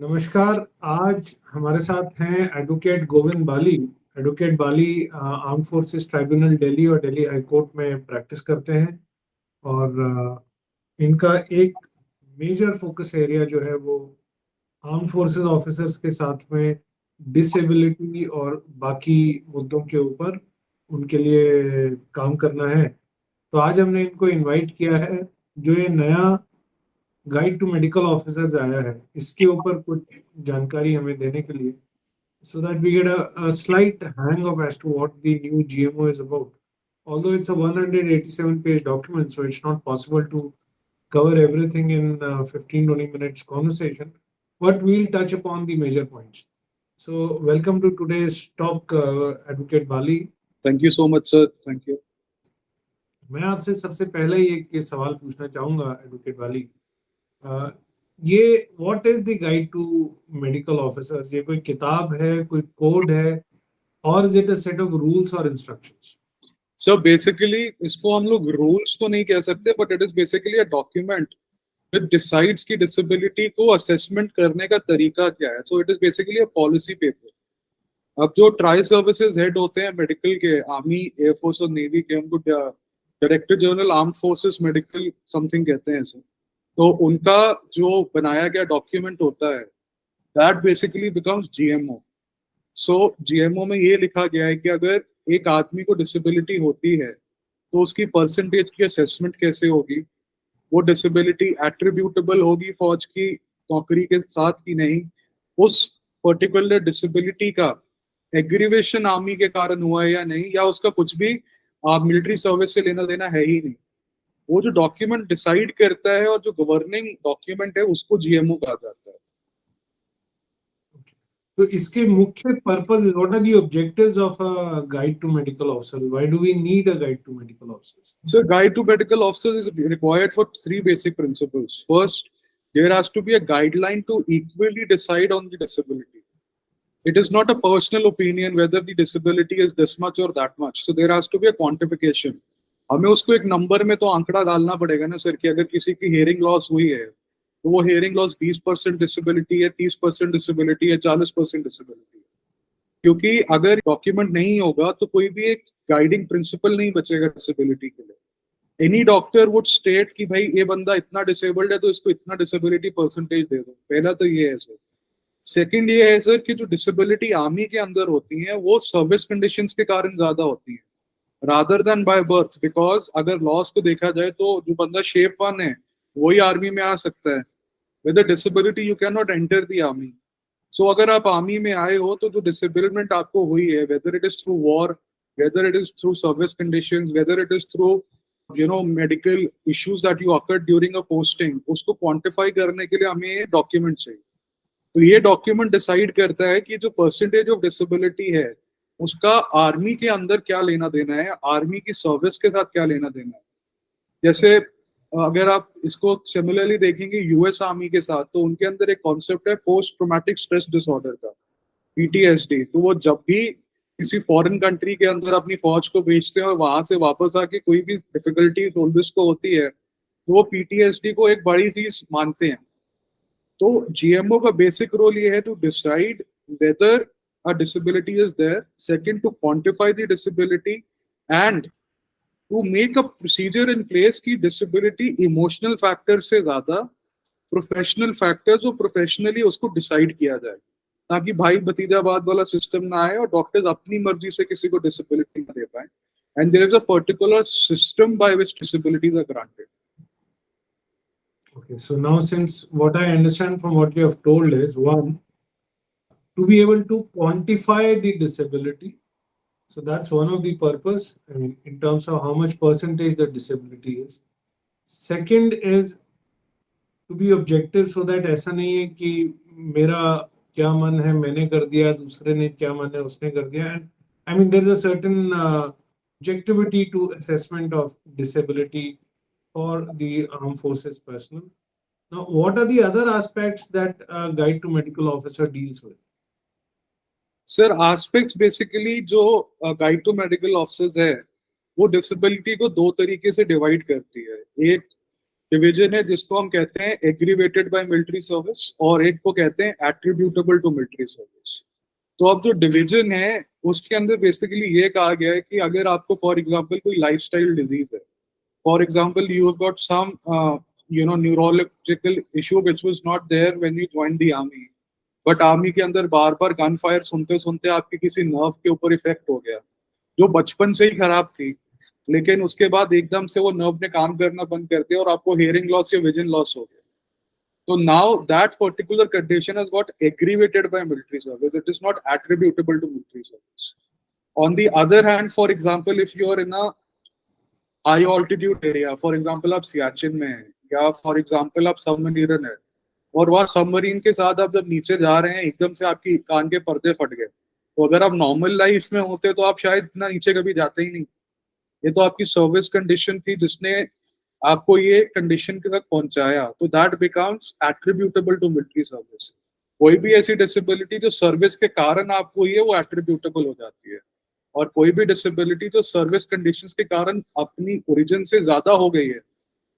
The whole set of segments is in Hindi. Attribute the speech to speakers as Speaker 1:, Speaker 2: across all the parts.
Speaker 1: नमस्कार। आज हमारे साथ हैं एडवोकेट गोविंद बाली। एडवोकेट बाली आर्म फोर्सेस ट्राइब्यूनल दिल्ली और दिल्ली हाई कोर्ट में प्रैक्टिस करते हैं। और इनका एक मेजर फोकस एरिया जो है वो आर्म फोर्सेस ऑफिसर्स के साथ में डिसेबिलिटी और बाकी मुद्दों के ऊपर उनके लिए काम करना है। तो आज हमने इनको इनवाइट किया है। जो ये नया गाइड टू मेडिकल ऑफिसर्स आया है इसके ऊपर कुछ जानकारी हमें देने के लिए, so that we get a slight hang of as to what the new GMO is about. Although it's a 187 page document, so it's not possible to cover everything in 15-20 minutes conversation, but we'll touch upon the major points. So, welcome to today's talk, Advocate Bali.
Speaker 2: Thank you so much, sir. Thank you.
Speaker 1: मैं आपसे सबसे पहले ये सवाल पूछना चाहूंगा एडवोकेट वाली। ये what is the guide to medical officers? ये कोई किताब है, कोई कोड है, और is it a set of rules और इंस्ट्रक्शंस?
Speaker 2: सर बेसिकली इसको हम लोग रूल्स तो नहीं कह सकते, but it is basically a document which decides की डिसेबिलिटी को असेसमेंट करने का तरीका क्या है। So it is basically a policy paper. अब जो ट्राई सर्विसेज हेड होते हैं मेडिकल के, आर्मी, एयरफोर्स और नेवी के, उनको director general arm forces medical something कहते हैं सर। तो उनका जो बनाया गया डॉक्यूमेंट होता है that basically becomes GMO. So GMO में ये लिखा गया है कि अगर एक आदमी को डिसेबिलिटी होती है तो उसकी परसेंटेज की असेसमेंट कैसे होगी, वो डिसेबिलिटी एट्रीब्यूटेबल होगी फौज की नौकरी के साथ कि नहीं, उस पर्टिकुलर डिसेबिलिटी का एग्रीवेशन आर्मी के कारण हुआ है या नहीं, या उसका कुछ भी मिलिट्री सर्विस से लेना देना है ही नहीं। वो जो डॉक्यूमेंट डिसाइड करता है और जो गवर्निंग डॉक्यूमेंट है उसको जीएमओ कहा जाता है।
Speaker 1: तो इसके मुख्य purpose, what are the objectives of a guide to medical officer? Why do we need a guide to medical officers?
Speaker 2: So, guide to medical officers is required for three basic principles. First, there has to be a guideline to equally decide on the disability. It is not a personal opinion whether the disability is this much or that much. So, there has to be a quantification. हमें उसको एक नंबर में तो आंकड़ा डालना पड़ेगा ना सर, कि अगर किसी की हेयरिंग लॉस हुई है तो वो हेयरिंग लॉस 20% डिसेबिलिटी है, 30% डिसेबिलिटी है, 40% डिसेबिलिटी है। क्योंकि अगर डॉक्यूमेंट नहीं होगा तो कोई भी एक गाइडिंग प्रिंसिपल नहीं बचेगा डिसेबिलिटी के लिए। एनी डॉक्टर वुड स्टेट कि भाई ये बंदा इतना डिसेबल्ड है तो इसको इतना डिसेबिलिटी परसेंटेज दे दो। पहला तो ये है सर। सेकंड ये है सर कि जो डिसेबिलिटी आर्मी के अंदर होती है वो सर्विस कंडीशंस के कारण ज्यादा होती है rather than by birth. Because अगर लॉस को देखा जाए तो जो बंदा शेप वन है वही आर्मी में आ सकता है। With disability you can not enter the army. So अगर आप आर्मी में आए हो तो जो डिसेबलमेंट आपको हुई है, whether it is through war, whether it is through service conditions, whether it is through medical issues that you occurred during a posting, उसको क्वांटिफाई करने के लिए हमें ये डॉक्यूमेंट चाहिए। तो ये डॉक्यूमेंट डिसाइड करता है कि जो परसेंटेज ऑफ डिसेबिलिटी है उसका आर्मी के अंदर क्या लेना देना है, आर्मी की सर्विस के साथ क्या लेना देना है। जैसे अगर आप इसको सिमिलरली देखेंगे यूएस आर्मी के साथ, तो उनके अंदर एक कॉन्सेप्ट है पोस्ट ट्रॉमेटिक स्ट्रेस डिसऑर्डर का, पीटीएसडी। तो वो जब भी किसी फॉरेन कंट्री के अंदर अपनी फौज को भेजते हैं और वहां से वापस आके कोई भी डिफिकल्टी सोल्जर्स को होती है तो वो पीटीएसडी को एक बड़ी चीज मानते हैं। तो जीएमओ का बेसिक रोल ये है to decide whether a disability is there, second to quantify the disability, and to make a procedure in place की डिसेबिलिटी इमोशनल फैक्टर से ज्यादा प्रोफेशनल फैक्टर्स और प्रोफेशनली उसको डिसाइड किया जाए, ताकि भाई भतीजावाद वाला सिस्टम ना आए और डॉक्टर्स अपनी मर्जी से किसी को डिसेबिलिटी ना दे पाए। And there is a particular system by which disabilities are granted.
Speaker 1: Okay, so now since what I understand from what you have told is, one, to be able to quantify the disability. So that's one of the purpose, I mean, in terms of how much percentage the disability is. Second is to be objective, so that ऐसा नहीं है कि मेरा क्या मन है मैंने कर दिया, दूसरे ने क्या मन है उसने कर दिया। And I mean there is a certain objectivity to assessment of disability for the armed forces personnel. Now, what are the other aspects that a guide to medical officer deals with?
Speaker 2: Sir aspects basically जो गाइड टू मेडिकल ऑफिसर्स है वो डिसेबिलिटी को दो तरीके से डिवाइड करती है। एक डिवीजन है जिसको हम कहते हैं एग्रीवेटेड बाय मिलिट्री सर्विस, और एक को कहते हैं एट्रीब्यूटेबल टू मिलिट्री सर्विस। तो अब जो डिवीजन है उसके अंदर बेसिकली ये कहा गया है कि अगर आपको फॉर एग्जांपल कोई लाइफस्टाइल डिजीज है, for example you have got some neurological issue which was not there when you joined the army, but army के अंदर बार बार गन फायर सुनते सुनते आपके किसी नर्व के ऊपर इफेक्ट हो गया जो बचपन से ही खराब थी, लेकिन उसके बाद एकदम से वो नर्व ने काम करना बंद कर दिया और आपको हियरिंग लॉस या विजन लॉस हो गया। So now that particular condition has got aggravated by military service. It is not attributable to military service. On the other hand, for example, if you are in a high altitude area, for example, आप सियाचिन में हैं, या for example आप सबमरीन है, और वहाँ सबमरीन के साथ आप जब नीचे जा रहे हैं एकदम से आपकी कान के पर्दे फट गए, तो अगर आप नॉर्मल लाइफ में होते तो आप शायद इतना नीचे कभी जाते ही नहीं। ये तो आपकी सर्विस कंडीशन थी जिसने आपको ये कंडीशन तक पहुंचाया, तो that becomes attributable to military service. कोई भी ऐसी डिसेबिलिटी जो सर्विस के कारण आपको ये वो एट्रीब्यूटेबल हो जाती है, और कोई भी डिसेबिलिटी जो सर्विस कंडीशंस के कारण अपनी ओरिजिन से ज्यादा हो गई है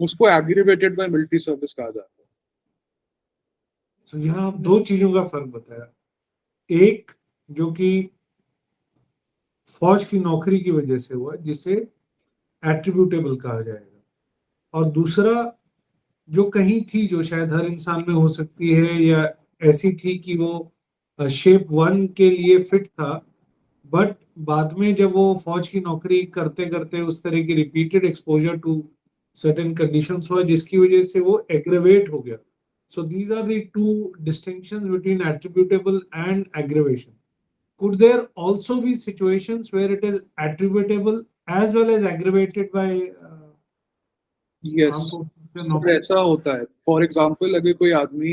Speaker 2: उसको एग्रीवेटेड बाय मिलिट्री सर्विस कहा जाता है।
Speaker 1: तो यहाँ आप दो चीजों का फर्क बताया, एक जो कि फौज की नौकरी की वजह से हुआ जिसे एट्रीब्यूटेबल कहा जाएगा, और दूसरा जो कहीं थी जो शायद हर इंसान में हो सकती है या ऐसी थी कि वो शेप 1 के लिए फिट था, बट बाद में जब वो फौज की नौकरी करते करते उस तरह की repeated exposure to certain conditions हुआ जिसकी वजह से वो एग्रेवेट हो गया। So these are the two distinctions between attributable and aggravation. Could there also be situations where it is attributable as well as aggravated by
Speaker 2: yes, ऐसा होता है। फॉर एग्जांपल अगर कोई आदमी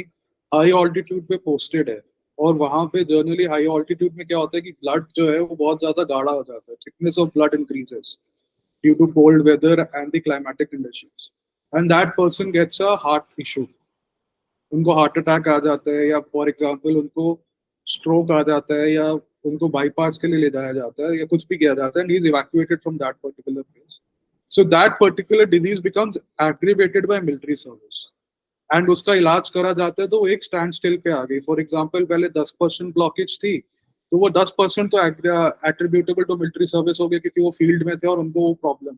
Speaker 2: हाई ऑल्टीट्यूड पे पोस्टेड है, और वहां पे जनरली हाई ऑल्टीट्यूड में क्या होता है कि ब्लड जो है वो बहुत ज्यादा गाढ़ा हो जाता है, thickness of blood increases due to cold weather and the climatic conditions, and that person gets a heart issue. उनको हार्ट अटैक आ जाता है, या फॉर एग्जांपल उनको स्ट्रोक आ जाता है, या उनको बाईपास के लिए ले जाया जाता है, या कुछ भी किया जाता है, and he is evacuated from that particular place. So that particular disease becomes aggravated by military service, and उसका इलाज करा जाता है तो वो एक स्टैंड स्टिल पे आ गई। फॉर एग्जांपल पहले 10% ब्लॉकेज थी, तो वो 10% तो एट्रीब्यूटेबल टू मिलिट्री सर्विस हो गया क्योंकि वो फील्ड में थे और उनको वो प्रॉब्लम।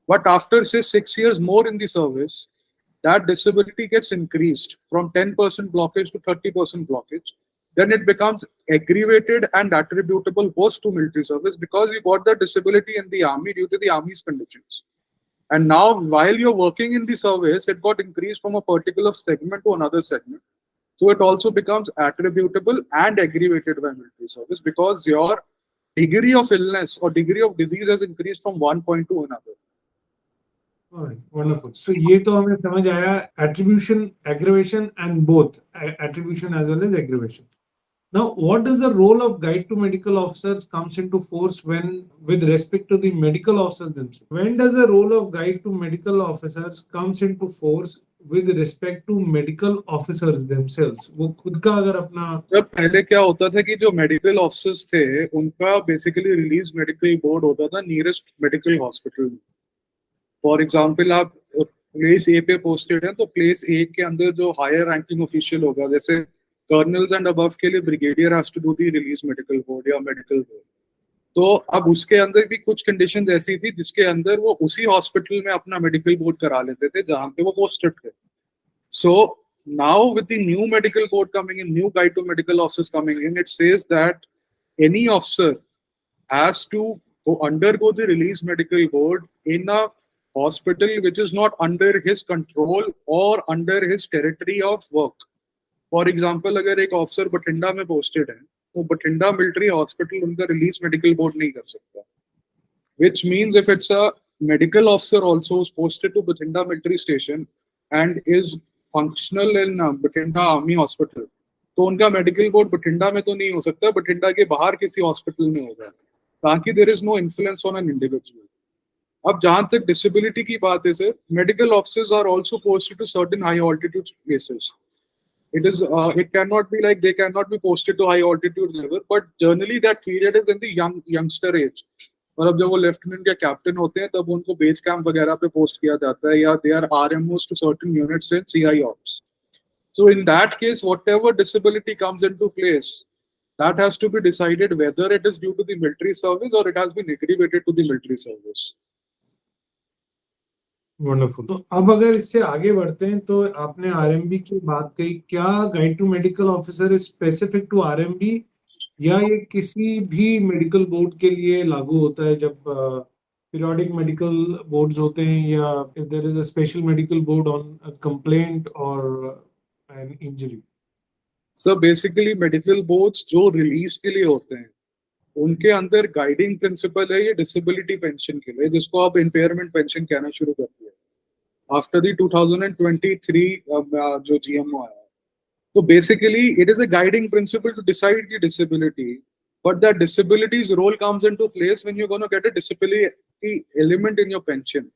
Speaker 2: बट आफ्टर से 6 years more in the service, that disability gets increased from 10% blockage to 30% blockage, then it becomes aggravated and attributable both to military service because you got the disability in the army due to the army's conditions. And now, while you're working in the service, it got increased from a particular segment to another segment. So it also becomes attributable and aggravated by military service because your degree of illness or degree of disease has increased from one point to another.
Speaker 1: Alright, wonderful. So ये तो हमें समझ आया attribution, aggravation and both attribution as well as aggravation. Now, what does the role of guide to medical officers comes into force when with respect to the medical officers themselves? When does the role of guide to medical officers comes into force with respect to medical officers themselves? वो खुद का अगर अपना
Speaker 2: जब पहले क्या होता था कि जो मेडिकल ऑफिसर्स थे उनका बेसिकली रिलीज मेडिकल बोर्ड होता था नियरेस्ट मेडिकल हॉस्पिटल में। फॉर एग्जांपल आप प्लेस ए पे पोस्टेड हैं तो प्लेस ए के अंदर जो हायर रैंकिंग ऑफिशियल होगा, जैसे कर्नल्स एंड अबव के लिए brigadier has to do the release medical board या मेडिकल बोर्ड। तो अब उसके अंदर भी कुछ कंडीशंस ऐसी थी जिसके अंदर वो उसी हॉस्पिटल में अपना मेडिकल बोर्ड करा लेते थे जहां पे वो पोस्टेड थे। So now with the new medical code coming in, new guide to medical officers coming in, it says that any officer has to undergo the release medical board in a hospital which is not under his control or under his territory of work. For example अगर एक ऑफिसर बठिंडा में पोस्टेड है तो बठिंडा मिलिट्री हॉस्पिटल उनका रिलीज मेडिकल बोर्ड नहीं कर सकता, which means if it's a medical officer also posted to Bathinda military station and is functional in Bathinda army hospital, तो उनका मेडिकल बोर्ड बठिंडा में तो नहीं हो सकता, बठिंडा के बाहर किसी हॉस्पिटल में होगा ताकि there is no influence on an individual. अब जहां तक डिसेबिलिटी की बात है sir, medical officers are also posted to certain high altitude places. It cannot be like they cannot be posted to high altitude level, but generally that period is in the youngster age. और अब जब वो लेफ्टिनेंट या कैप्टन होते हैं तब उनको बेस कैंप वगैरह पे पोस्ट किया जाता है, या they are RMOs to certain units in CI ops. So in that case, whatever disability comes into place, that has to be decided whether it is due to the military service or it has been aggravated to the military service.
Speaker 1: Wonderful. तो अब अगर इससे आगे बढ़ते हैं तो आपने आरएमबी की बात कही, क्या guide to medical officer is specific to RMB या ये किसी भी मेडिकल बोर्ड के लिए लागू होता है जब पीरियोडिक मेडिकल बोर्ड्स होते हैं, या if there is a special medical board on a complaint or an injury?
Speaker 2: So basically medical boards जो रिलीज के लिए होते हैं उनके अंदर गाइडिंग प्रिंसिपल है ये डिसेबिलिटी पेंशन के लिए, जिसको आप इम्पेयरमेंट पेंशन कहना शुरू कर दिया आफ्टर दी 2023 जो जीएमओ आया. तो basically it is a guiding principle to decide the disability, but that disability's role comes into place when you are gonna get a disability element in your pension,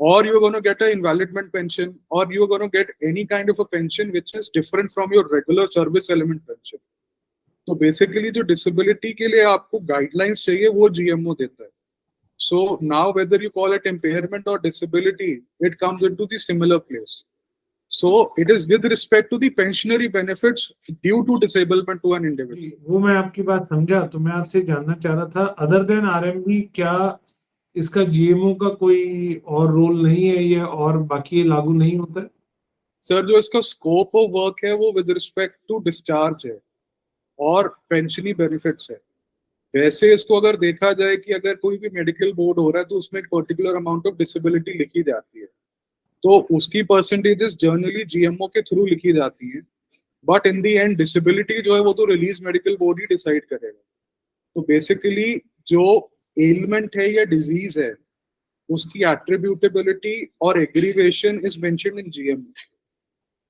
Speaker 2: or you're going to get an invalidment pension, or you're going to get any kind of a pension which is different from your regular service element pension. तो बेसिकली जो डिसेबिलिटी के लिए आपको गाइडलाइंस चाहिए वो जीएमओ देता है. So now whether you call it impairment or disability, it comes into the similar place. So it is with respect to the pensionary benefits due to disablement to an individual.
Speaker 1: वो मैं आपकी बात समझा. तो मैं आपसे जानना चाह रहा था, अदर देन आरएमबी क्या इसका जीएमओ का कोई और रोल नहीं है, या और बाकी लागू नहीं होता है?
Speaker 2: सर जो इसका स्कोप ऑफ वर्क है वो विद रिस्पेक्ट टू डिस्चार्ज है और पेंशनी बेनिफिट्स है. वैसे इसको अगर देखा जाए कि अगर कोई भी मेडिकल बोर्ड हो रहा है तो उसमें एक पर्टिकुलर अमाउंट ऑफ डिसेबिलिटी लिखी जाती है, तो उसकी परसेंटेजेस जर्नली जीएमओ के थ्रू लिखी जाती हैं. But in the and disability जो है वो तो रिलीज मेडिकल बोर्ड ही डिसाइड करेगा. तो बेसिकली जो एलिमेंट है या डिजीज है उसकी एट्रीब्यूटेबिलिटी और aggravation is mentioned in GMO.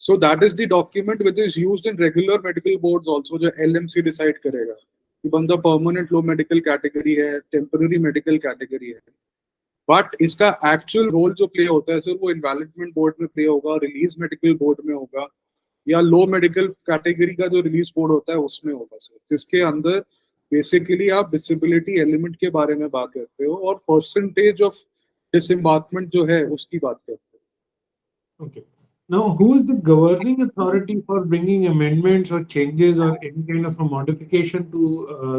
Speaker 2: So that is the document which is used in regular medical boards also, जो एलएमसी डिसाइड करेगा कि बंदा परमानेंट लो मेडिकल कैटेगरी है, टेम्पररी मेडिकल कैटेगरी है. बट इसका एक्चुअल रोल जो प्ले होता है सर वो इनवैलिडमेंट बोर्ड में प्ले होगा, रिलीज मेडिकल बोर्ड में होगा, या लो मेडिकल कैटेगरी का जो रिलीज बोर्ड होता है उसमें होगा सर, जिसके अंदर बेसिकली आप डिसेबिलिटी एलिमेंट के बारे में बात करते हो और परसेंटेज ऑफ डिसएम्बार्कमेंट जो है उसकी बात करते हो.
Speaker 1: Okay. Now, who is the governing authority for bringing amendments or changes or any kind of a modification to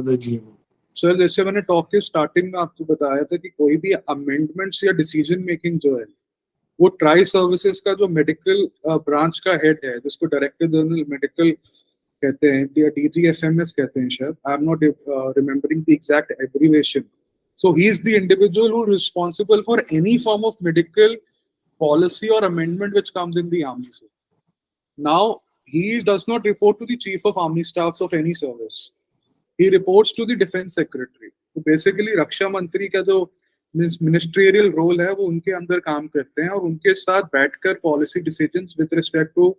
Speaker 1: the GMO?
Speaker 2: Sir जैसे मैंने टॉक के स्टार्टिंग में आपको बताया था कि कोई भी अमेंडमेंट्स या डिसीजन मेकिंग जो है वो ट्राई सर्विसेज का जो मेडिकल ब्रांच का हेड है, जिसको डायरेक्टर जनरल मेडिकल कहते हैं या डीजीएफएमएस कहते हैं शायद, I am not remembering the exact abbreviation. So he is the individual who responsible for any form of medical policy or amendment which comes in the army. Now he does not report to the chief of army staffs of any service. He reports to the defense secretary. तो basically रक्षा मंत्री का जो मिनिस्ट्रियल रोल है वो उनके अंदर काम करते हैं और उनके साथ बैठकर policy decisions with respect to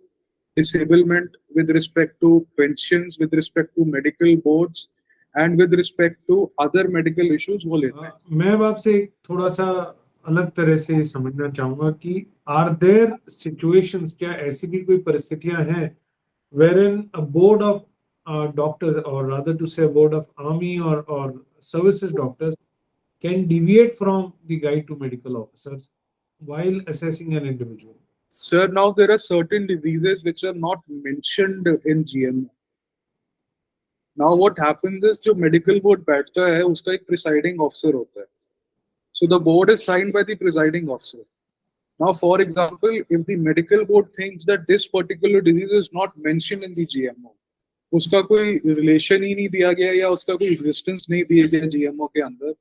Speaker 2: disablement, with respect to pensions, with respect to medical boards and with respect to other medical issues वो लेते हैं.
Speaker 1: मैं अब आपसे थोड़ा सा अलग तरह से समझना चाहूंगा कि आर देयर सिचुएशंस, क्या ऐसी भी कोई परिस्थितियां हैं wherein a board of doctors, or rather to say a board of army or services doctors, can deviate from the guide to medical officers while assessing an individual?
Speaker 2: Sir, now there are certain diseases which are not mentioned in GMO. Now what happens is जो medical board बैठता है उसका एक presiding officer होता है. So the board is signed by the presiding officer. Now, for example, if the medical board thinks that this particular disease is not mentioned in the GMO, उसका कोई रिलेशन ही नहीं दिया गया या उसका कोई एग्जिस्टेंस नहीं दिया गया जीएमओ के अंदर,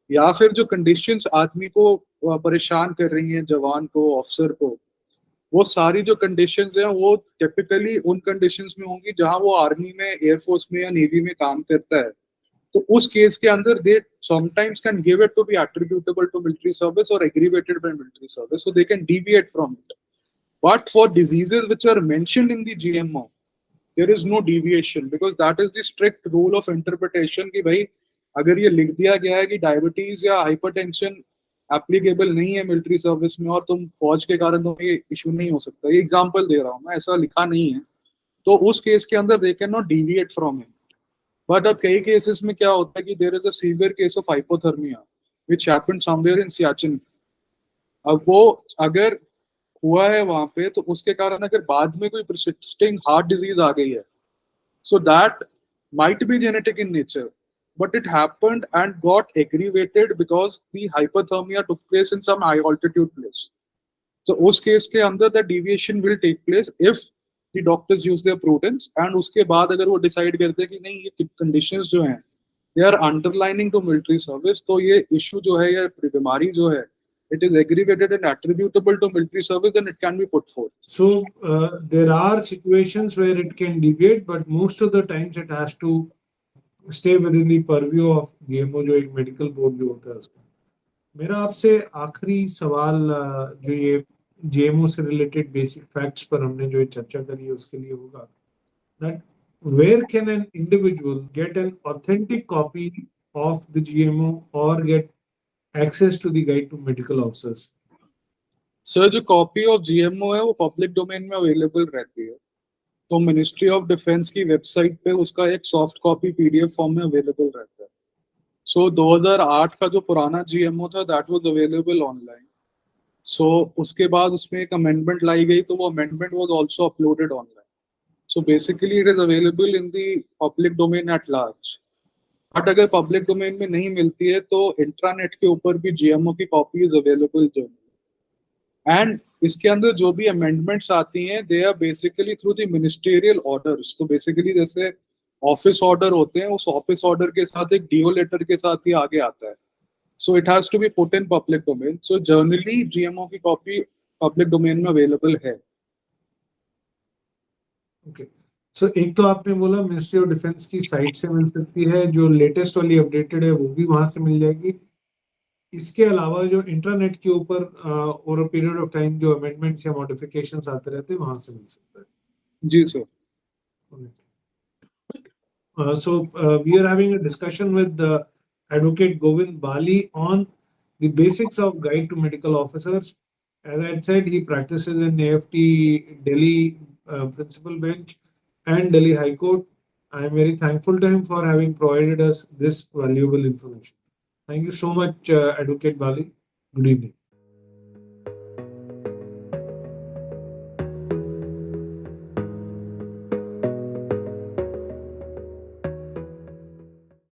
Speaker 2: या फिर जो कंडीशंस आदमी को परेशान कर रही हैं, जवान को, ऑफिसर को, वो सारी जो कंडीशंस हैं वो टिपिकली उन कंडीशंस में होंगी जहां वो आर्मी में, एयरफोर्स में या नेवी में काम करता है. तो उस केस के अंदर दे sometimes can give it to be attributable to military service or aggravated by military service, so they can deviate from it. But for diseases which are mentioned in the GMO, there is no deviation because that is the strict rule of interpretation कि भाई अगर ये लिख दिया गया है कि डायबिटीज या हाइपरटेंशन एप्लीकेबल नहीं है मिलिट्री सर्विस में और तुम फौज के कारण तुम्हें ये इशू नहीं हो सकता, ये एग्जाम्पल दे रहा हूँ मैं, ऐसा लिखा नहीं है, तो उस केस के अंदर they can not deviate from it. But अब कई केसेस में क्या होता है कि there is a severe case of hypothermia which happened somewhere in Siachen. अब वो अगर हुआ है वहां पे, तो उसके कारण अगर बाद में कोई persisting हार्ट डिजीज आ गई है, so that might be genetic in nature, but it happened and got aggravated because the hypothermia took place in some high altitude place. So उस केस के अंदर the deviation will take place if the doctors use their prudence, and उसके बाद अगर वो decide करते हैं कि नहीं ये conditions जो हैं they are underlining to military service, तो ये issue जो है, ये बीमारी जो है, it is aggravated and attributable to military service, then it can be put forth.
Speaker 1: So there are situations where it can deviate, but most of the times it has to stay within the purview of GMO, जो एक मेडिकल बोर्ड जो होता है उसका। मेरा आपसे आखिरी सवाल जो ये GMO से रिलेटेड बेसिक फैक्ट्स पर हमने जो चर्चा करी है उसके लिए होगा, that where can an individual get an authentic copy of the GMO or get access to the guide to medical officers?
Speaker 2: Sir जो कॉपी ऑफ GMO है वो पब्लिक डोमेन में अवेलेबल रहती है, तो मिनिस्ट्री ऑफ डिफेंस की वेबसाइट पे उसका एक सॉफ्ट कॉपी PDF फॉर्म में अवेलेबल रहता है। सो 2008 का जो पुराना GMO था दैट वाज अवेलेबल ऑनलाइन। सो उसके बाद उसमें एक अमेंडमेंट लाई गई, तो वो amendment was also uploaded online. So basically it is available in the public domain at large. But अगर पब्लिक डोमेन में नहीं मिलती है तो इंट्रानेट के ऊपर भी GMO की copy is available generally. And इसके अंदर जो भी अमेंडमेंट्स आती हैं they are basically through the ministerial orders. तो बेसिकली जैसे ऑफिस ऑर्डर होते हैं, उस ऑफिस ऑर्डर के साथ एक DO लेटर के साथ ही आगे आता है। So it has to be put in public domain. So generally GMO की कॉपी पब्लिक डोमेन में अवेलेबल है।
Speaker 1: ओके, सो एक तो आपने बोला मिनिस्ट्री ऑफ डिफेंस की साइट से मिल सकती है, जो लेटेस्ट वाली अपडेटेड है वो भी वहां से मिल जाएगी। इसके अलावा जो इंटरनेट के ऊपर over a period of time जो अमेंडमेंट्स या मॉडिफिकेशंस आते रहते हैं वहां से मिल सकता है।
Speaker 2: जी sir.
Speaker 1: So we are having a discussion with Advocate Govind Bali on the basics of Guide to Medical Officers. As I had said, he practices in AFT Delhi Principal Bench and Delhi High Court. I am very thankful to him for having provided us this valuable information. Thank you so much, Advocate Bali. Good evening.